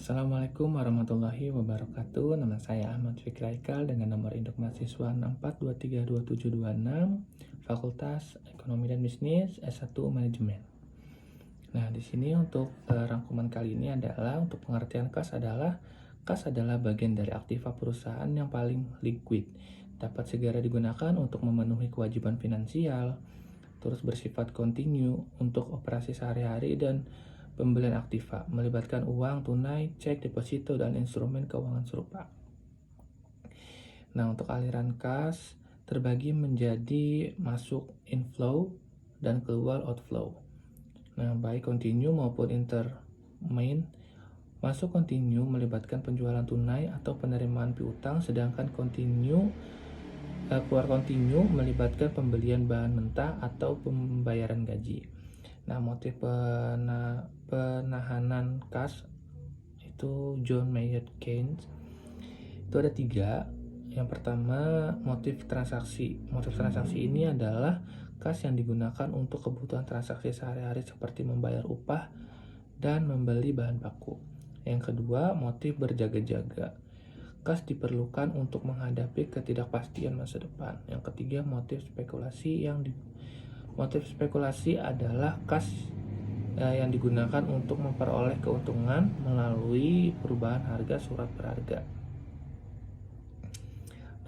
Assalamualaikum warahmatullahi wabarakatuh. Nama saya Ahmad Fikri Aikal dengan nomor induk mahasiswa 64232726, Fakultas Ekonomi dan Bisnis S1 Manajemen. Nah, di sini untuk rangkuman kali ini adalah untuk pengertian kas adalah bagian dari aktiva perusahaan yang paling liquid, dapat segera digunakan untuk memenuhi kewajiban finansial, terus bersifat kontinu untuk operasi sehari-hari dan pembelian aktiva, melibatkan uang tunai, cek, deposito, dan instrumen keuangan serupa. Nah, untuk aliran kas terbagi menjadi masuk inflow dan keluar outflow. Nah, baik kontinu maupun intermain. Masuk kontinu melibatkan penjualan tunai atau penerimaan piutang, sedangkan keluar kontinu melibatkan pembelian bahan mentah atau pembayaran gaji. Nah, motif penahanan kas itu John Maynard Keynes itu ada 3. Yang pertama, motif transaksi. Motif transaksi ini adalah kas yang digunakan untuk kebutuhan transaksi sehari-hari seperti membayar upah dan membeli bahan baku. Yang kedua, motif berjaga-jaga. Kas diperlukan untuk menghadapi ketidakpastian masa depan. Yang ketiga, motif spekulasi. Motif spekulasi adalah kas yang digunakan untuk memperoleh keuntungan melalui perubahan harga surat berharga.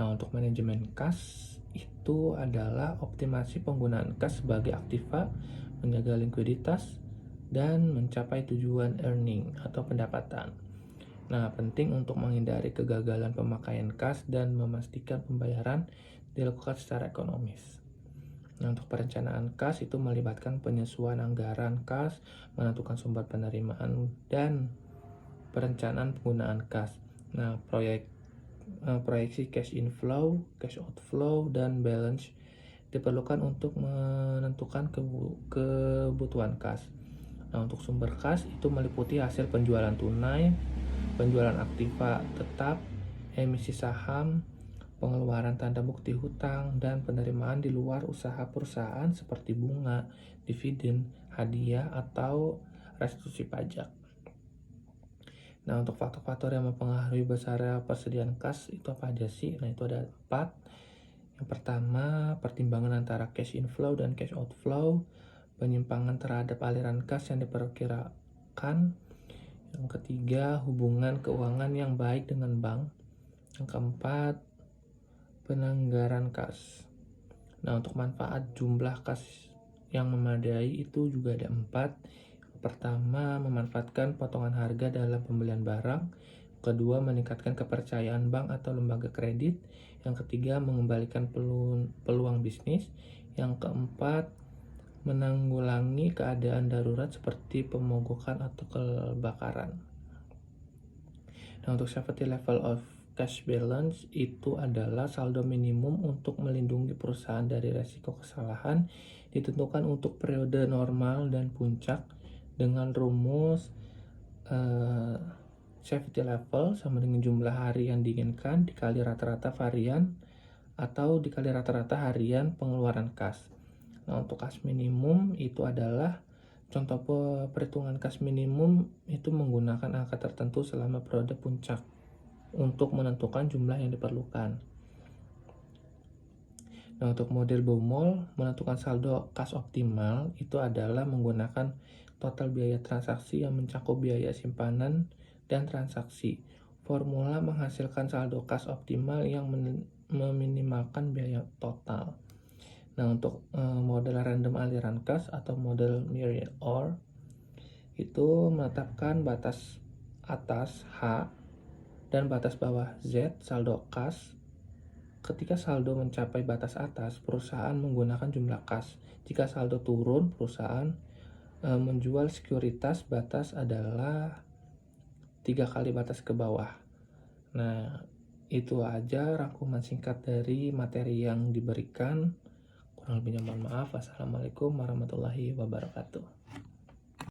Nah, untuk manajemen kas itu adalah optimasi penggunaan kas sebagai aktiva, menjaga likuiditas, dan mencapai tujuan earning atau pendapatan. Nah, penting untuk menghindari kegagalan pemakaian kas dan memastikan pembayaran dilakukan secara ekonomis. Nah, untuk perencanaan kas itu melibatkan penyesuaian anggaran kas, menentukan sumber penerimaan, dan perencanaan penggunaan kas. Nah, proyeksi cash inflow, cash outflow, dan balance diperlukan untuk menentukan kebutuhan kas. Nah, untuk sumber kas itu meliputi hasil penjualan tunai, penjualan aktiva tetap, emisi saham, pengeluaran tanda bukti hutang, dan penerimaan di luar usaha perusahaan seperti bunga, dividen, hadiah, atau restitusi pajak. Nah, untuk faktor-faktor yang mempengaruhi besarnya persediaan kas itu apa aja sih? Nah, itu ada 4. Yang pertama, pertimbangan antara cash inflow dan cash outflow, penyimpangan terhadap aliran kas yang diperkirakan. Yang ketiga, hubungan keuangan yang baik dengan bank. Yang keempat, penganggaran kas. Nah, untuk manfaat jumlah kas yang memadai itu juga ada 4. Pertama, memanfaatkan potongan harga dalam pembelian barang. Kedua, meningkatkan kepercayaan bank atau lembaga kredit. Yang ketiga, mengembalikan peluang bisnis. Yang keempat, menanggulangi keadaan darurat seperti pemogokan atau kebakaran. Nah, untuk safety level of cash balance itu adalah saldo minimum untuk melindungi perusahaan dari resiko kesalahan, ditentukan untuk periode normal dan puncak dengan rumus safety level sama dengan jumlah hari yang diinginkan dikali rata-rata varian atau dikali rata-rata harian pengeluaran kas. Nah, untuk kas minimum itu adalah contoh perhitungan kas minimum itu menggunakan angka tertentu selama periode puncak untuk menentukan jumlah yang diperlukan. Nah, untuk model Baumol menentukan saldo kas optimal itu adalah menggunakan total biaya transaksi yang mencakup biaya simpanan dan transaksi. Formula menghasilkan saldo kas optimal yang meminimalkan biaya total. Nah, untuk model random aliran kas atau model mirror itu menetapkan batas atas H dan batas bawah Z saldo kas. Ketika saldo mencapai batas atas, perusahaan menggunakan jumlah kas. Jika saldo turun, perusahaan menjual sekuritas. Batas adalah 3 kali batas ke bawah. Nah, itu aja rangkuman singkat dari materi yang diberikan. Kurang lebihnya mohon maaf. Wassalamualaikum warahmatullahi wabarakatuh.